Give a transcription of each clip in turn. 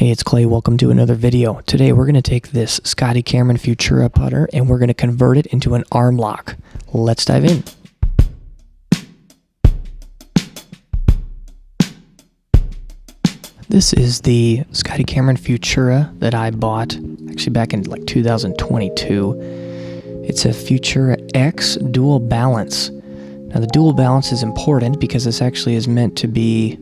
Hey, it's Clay. Welcome to another video. Today we're going to take this Scotty Futura putter and we're going to convert it into an arm lock. Let's dive in. This is the Scotty Futura that I bought actually back in like 2022. It's a Futura X dual balance. Now the dual balance is important because this actually is meant to be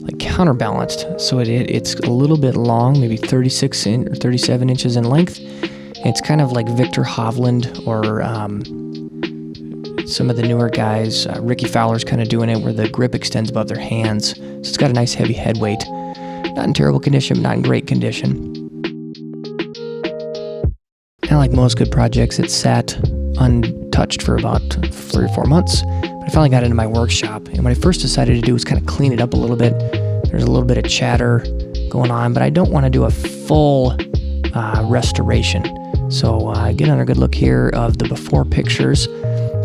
like counterbalanced, so it's a little bit long, maybe 36 or 37 inches in length. It's kind of like Victor Hovland or some of the newer guys. Ricky Fowler's kind of doing it where the grip extends above their hands, so it's got a nice heavy head weight. Not in terrible condition, not in great condition. Now, like most good projects, it sat untouched for about 3 or 4 months. I finally got into my workshop, and what I first decided to do was kind of clean it up a little bit. There's a little bit of chatter going on, but I don't want to do a full restoration. So get another good look here of the before pictures.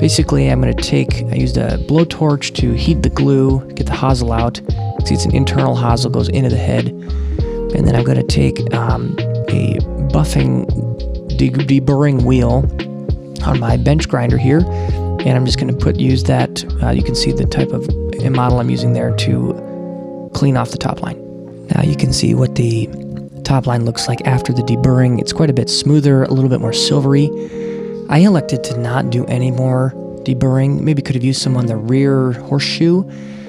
Basically, I used a blowtorch to heat the glue, get the hosel out. See, it's an internal hosel, goes into the head. And then I'm going to take a buffing deburring wheel on my bench grinder here. And I'm just going to use that. You can see the type of model I'm using there to clean off the top line. Now you can see what the top line looks like after the deburring. It's quite a bit smoother, a little bit more silvery. I elected to not do any more deburring. Maybe could have used some on the rear horseshoe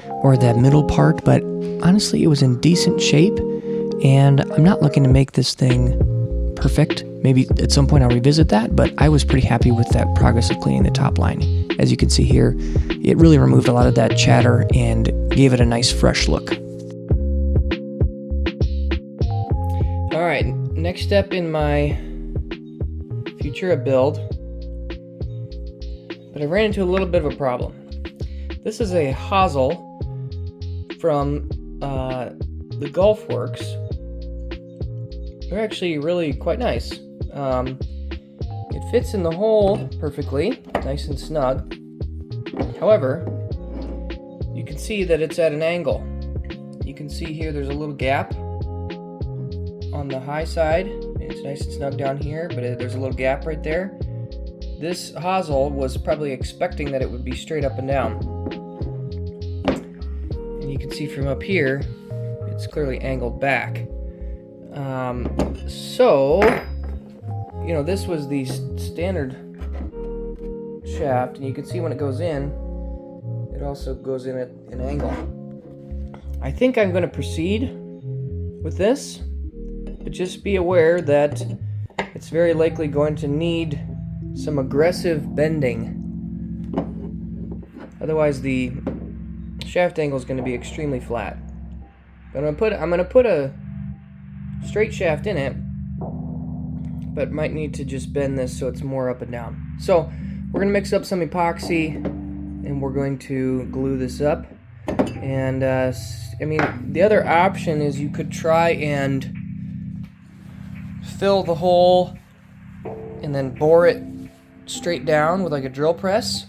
or that middle part, but honestly it was in decent shape, and I'm not looking to make this thing perfect. Maybe at some point I'll revisit that, but I was pretty happy with that progress of cleaning the top line. As you can see here, it really removed a lot of that chatter and gave it a nice fresh look. All right, next step in my Futura build, but I ran into a little bit of a problem. This is a Hosel from the Golf Works. They're actually really quite nice. It fits in the hole perfectly, nice and snug. However, you can see that it's at an angle. You can see here there's a little gap on the high side. It's nice and snug down here, but there's a little gap right there. This hosel was probably expecting that it would be straight up and down. And you can see from up here, it's clearly angled back. This was the standard shaft, and you can see when it goes in, it also goes in at an angle. I think I'm going to proceed with this, but just be aware that it's very likely going to need some aggressive bending. Otherwise, the shaft angle is going to be extremely flat. But I'm going to put a straight shaft in it, but might need to just bend this so it's more up and down. So we're going to mix up some epoxy and we're going to glue this up. And the other option is you could try and fill the hole and then bore it straight down with like a drill press.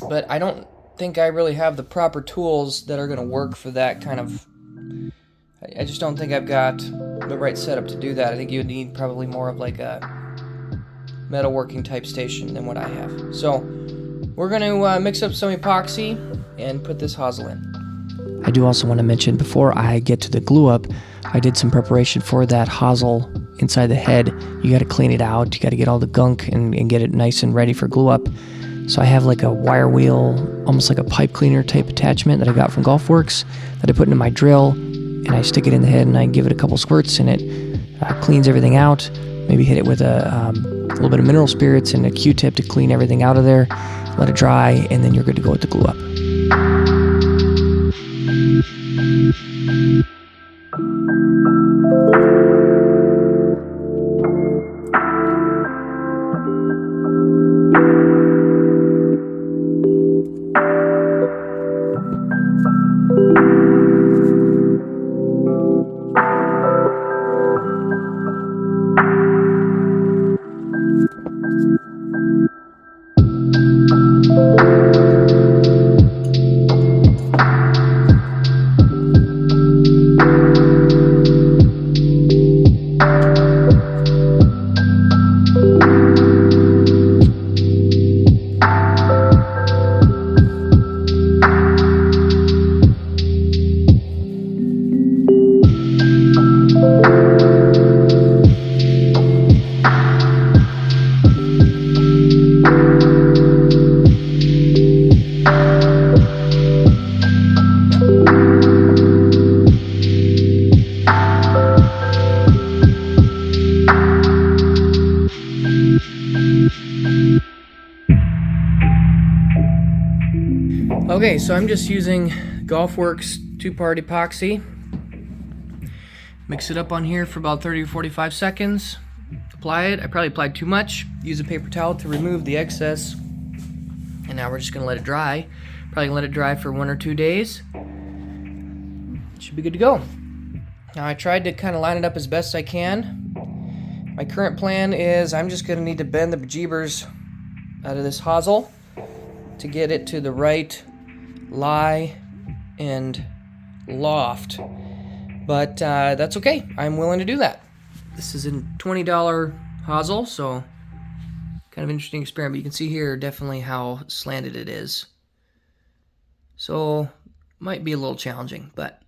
But I don't think I really have the proper tools that are going to work for that kind of. I just don't think I've got the right setup to do that. I think you would need probably more of like a metalworking type station than what I have. So we're going to mix up some epoxy and put this hosel in. I do also want to mention, before I get to the glue up, I did some preparation for that hosel inside the head. You got to clean it out. You got to get all the gunk and get it nice and ready for glue up. So I have like a wire wheel, almost like a pipe cleaner type attachment that I got from Golf Works that I put into my drill, and I stick it in the head and I give it a couple squirts, and it cleans everything out. Maybe hit it with a little bit of mineral spirits and a Q-tip to clean everything out of there. Let it dry, and then you're good to go with the glue up. Okay, so I'm just using Golfworks 2-part epoxy. Mix it up on here for about 30 to 45 seconds. Apply it. I probably applied too much. Use a paper towel to remove the excess. And now we're just gonna let it dry. Probably gonna let it dry for 1 or 2 days. Should be good to go. Now I tried to kind of line it up as best I can. My current plan is I'm just gonna need to bend the bejeebers out of this hosel to get it to the right lie and loft. But that's okay. I'm willing to do that. This is a $20 hosel, so kind of interesting experiment. But you can see here definitely how slanted it is. So might be a little challenging, but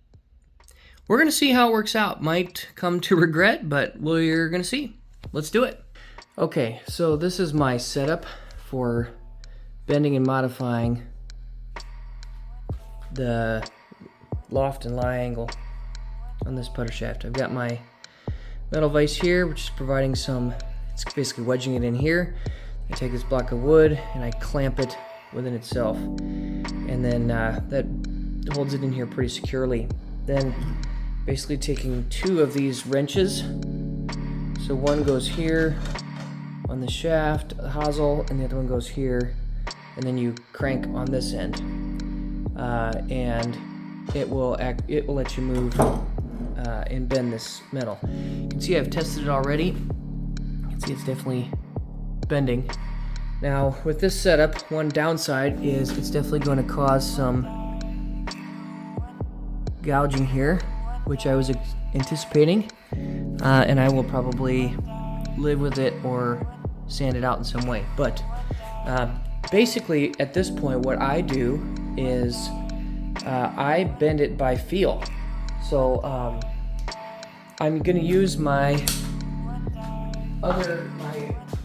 we're gonna see how it works out. Might come to regret, but we're gonna see. Let's do it. Okay, so this is my setup for bending and modifying the loft and lie angle on this putter shaft. I've got my metal vise here, which is providing some, it's basically wedging it in here. I take this block of wood and I clamp it within itself. And then that holds it in here pretty securely. Then basically taking 2 of these wrenches. So one goes here on the shaft, the hosel, and the other one goes here. And then you crank on this end. And it will let you move and bend this metal. You can see I've tested it already. You can see it's definitely bending. Now with this setup, one downside is it's definitely going to cause some gouging here, which I was anticipating, and I will probably live with it or sand it out in some way. But basically at this point what I do is I bend it by feel. So I'm gonna use my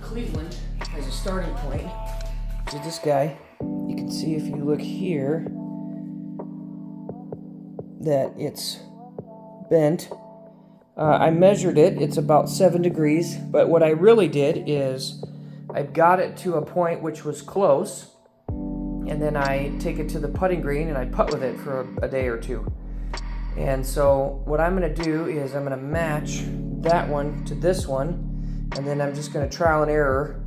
Cleveland as a starting point. So this guy, you can see if you look here that it's bent. I measured it, it's about 7 degrees, but what I really did is I got it to a point which was close, and then I take it to the putting green and I putt with it for a day or 2. And so what I'm going to do is I'm going to match that one to this one, and then I'm just going to trial and error.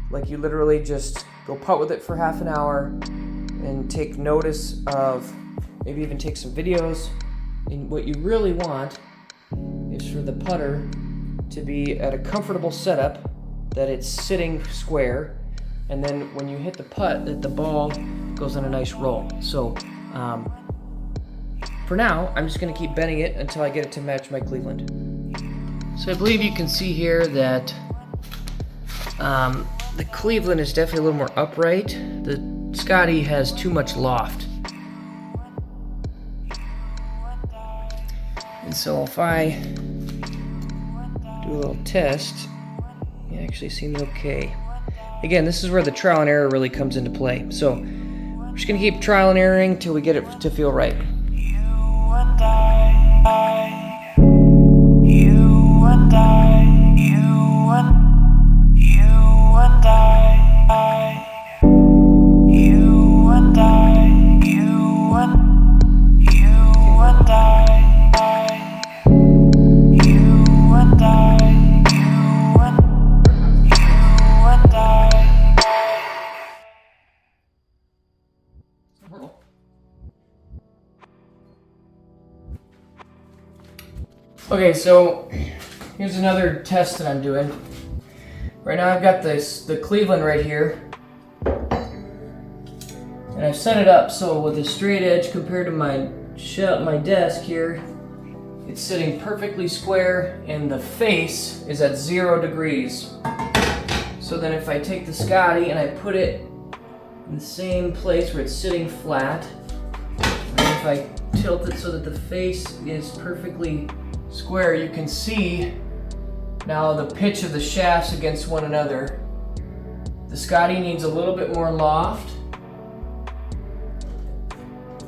Like you literally just go putt with it for half an hour and take notice of, maybe even take some videos. And what you really want is for the putter to be at a comfortable setup, that it's sitting square, and then when you hit the putt, that the ball goes on a nice roll. So for now, I'm just going to keep bending it until I get it to match my Cleveland. So I believe you can see here that the Cleveland is definitely a little more upright. The Scotty has too much loft. And so if I do a little test, it actually seems okay. Again, this is where the trial and error really comes into play. So we're just going to keep trial and erroring till we get it to feel right. Okay, so here's another test that I'm doing. Right now I've got the Cleveland right here, and I've set it up so with a straight edge compared to my desk here, it's sitting perfectly square, and the face is at 0 degrees. So then if I take the Scotty and I put it in the same place where it's sitting flat, and if I tilt it so that the face is perfectly square, you can see now the pitch of the shafts against one another. The Scotty needs a little bit more loft,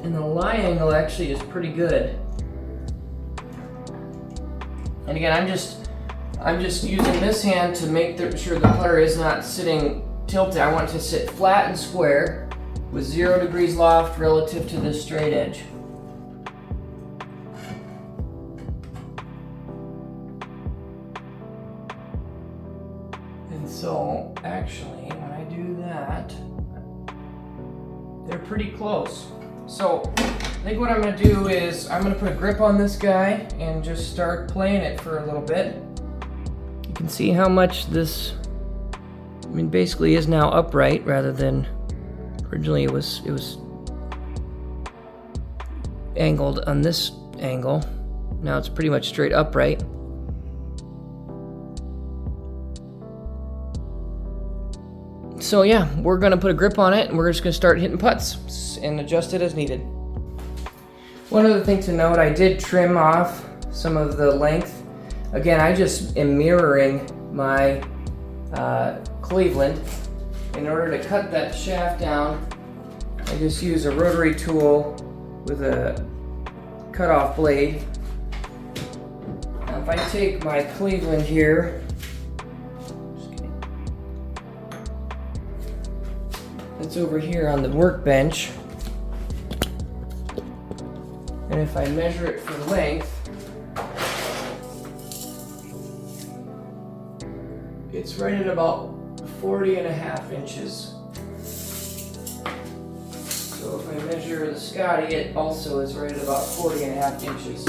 and the lie angle actually is pretty good. And again, I'm just using this hand to make sure the putter is not sitting tilted. I want it to sit flat and square, with 0 degrees loft relative to this straight edge. And so actually when I do that, they're pretty close. So I think what I'm going to do is I'm going to put a grip on this guy and just start playing it for a little bit. You can see how much this, basically is now upright rather than originally it was angled on this angle. Now it's pretty much straight upright. So yeah, we're gonna put a grip on it and we're just gonna start hitting putts and adjust it as needed. One other thing to note, I did trim off some of the length. Again, I just am mirroring my Cleveland. In order to cut that shaft down, I just use a rotary tool with a cut-off blade. Now if I take my Cleveland here, it's over here on the workbench, and if I measure it for length, it's right at about 40.5 inches. So if I measure the Scotty, it also is right at about 40.5 inches.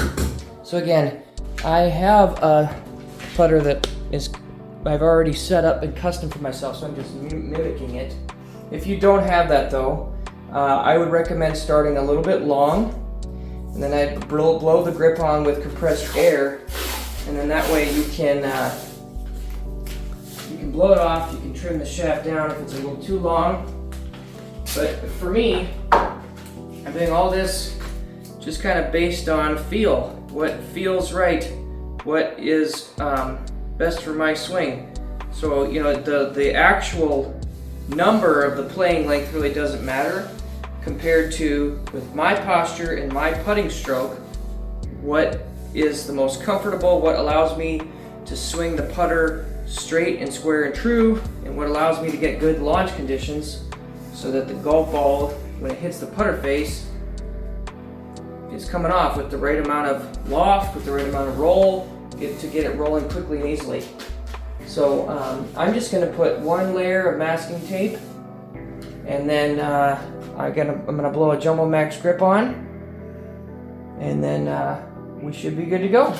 So again, I have a putter that I've already set up and custom for myself, so I'm just mimicking it. If you don't have that though, I would recommend starting a little bit long, and then I'd blow the grip on with compressed air, and then that way you can blow it off, you can trim the shaft down if it's a little too long. But for me, I'm doing all this just kind of based on feel, what feels right, what is best for my swing. So the actual number of the playing length really doesn't matter compared to, with my posture and my putting stroke, what is the most comfortable, what allows me to swing the putter straight and square and true, and what allows me to get good launch conditions so that the golf ball, when it hits the putter face, is coming off with the right amount of loft, with the right amount of roll, to get it rolling quickly and easily. So I'm just going to put one layer of masking tape, and then I'm going to blow a Jumbo Max grip on, and then we should be good to go.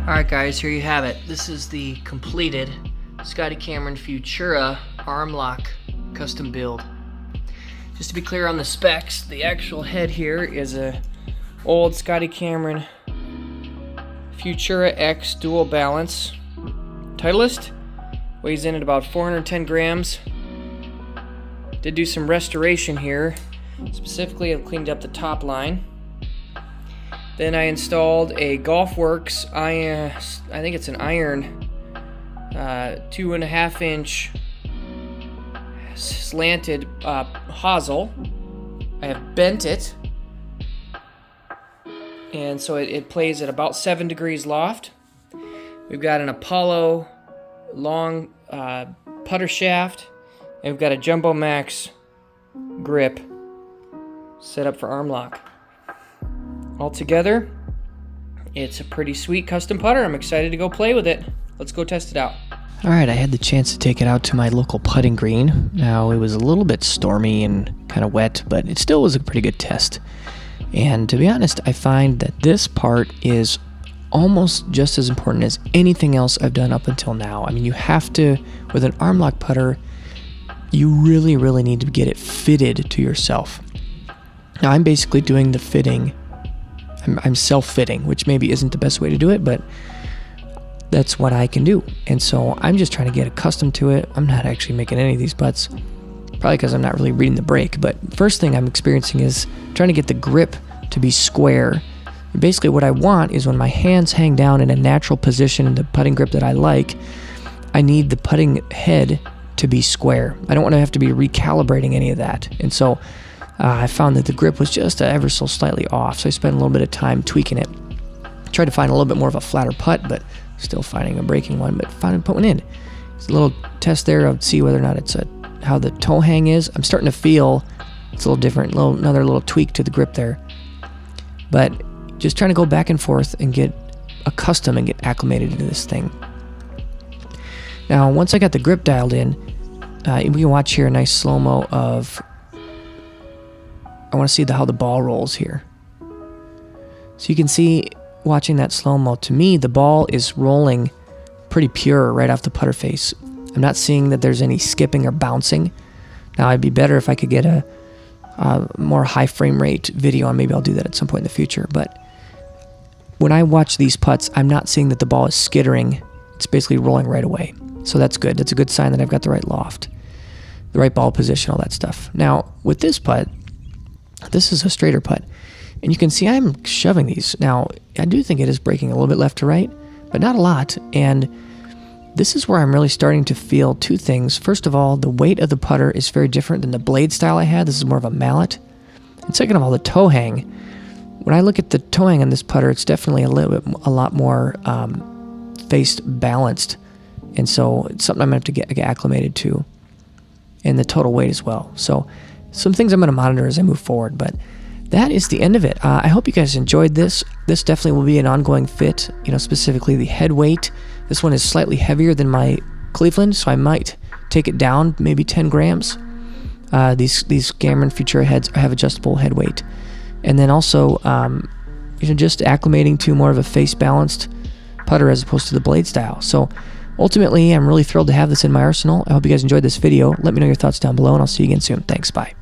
Alright guys, here you have it. This is the completed Scotty Cameron Futura Armlock custom build. Just to be clear on the specs, the actual head here is a old Scotty Cameron Futura X dual balance Titleist. Weighs in at about 410 grams. Did do some restoration here. Specifically, I've cleaned up the top line. Then I installed a GolfWorks iron, I think it's an iron 2.5 inch slanted hosel. I have bent it, and so it plays at about 7 degrees loft. We've got an Apollo long putter shaft, and we've got a Jumbo Max grip set up for Armlock. Altogether, it's a pretty sweet custom putter. I'm excited to go play with it. Let's go test it out. Alright, I had the chance to take it out to my local putting green. Now, it was a little bit stormy and kind of wet, but it still was a pretty good test. And to be honest, I find that this part is almost just as important as anything else I've done up until now. I mean, you have to, with an Armlock putter, you really, really need to get it fitted to yourself. Now, I'm basically doing the fitting. I'm self-fitting, which maybe isn't the best way to do it, but that's what I can do. And so I'm just trying to get accustomed to it. I'm not actually making any of these putts, probably because I'm not really reading the break. But first thing I'm experiencing is trying to get the grip to be square. And basically what I want is when my hands hang down in a natural position in the putting grip that I like, I need the putting head to be square. I don't want to have to be recalibrating any of that. And so I found that the grip was just ever so slightly off. So I spent a little bit of time tweaking it. Tried to find a little bit more of a flatter putt, but still finding a breaking one, but finally put one in. It's a little test there of see whether or not it's how the toe hang is. I'm starting to feel it's a little different, another little tweak to the grip there. But just trying to go back and forth and get accustomed and get acclimated to this thing. Now, once I got the grip dialed in, we can watch here a nice slow-mo of, I want to see how the ball rolls here. So you can see, watching that slow-mo, to me, the ball is rolling pretty pure right off the putter face. I'm not seeing that there's any skipping or bouncing. Now, it'd be better if I could get a more high frame rate video, and maybe I'll do that at some point in the future. But when I watch these putts, I'm not seeing that the ball is skittering. It's basically rolling right away. So that's good. That's a good sign that I've got the right loft, the right ball position, all that stuff. Now, with this putt, this is a straighter putt. And you can see I'm shoving these. Now, I do think it is breaking a little bit left to right, but not a lot. And this is where I'm really starting to feel two things. First of all, the weight of the putter is very different than the blade style I had. This is more of a mallet. And second of all, the toe hang. When I look at the toe hang on this putter, it's definitely a lot more face balanced. And so it's something I'm going to have to get acclimated to. And the total weight as well. So some things I'm going to monitor as I move forward, but that is the end of it. I hope you guys enjoyed this. This definitely will be an ongoing fit, specifically the head weight. This one is slightly heavier than my Cleveland, so I might take it down maybe 10 grams. These Cameron Futura heads have adjustable head weight. And then also, just acclimating to more of a face balanced putter as opposed to the blade style. So ultimately, I'm really thrilled to have this in my arsenal. I hope you guys enjoyed this video. Let me know your thoughts down below, and I'll see you again soon. Thanks. Bye.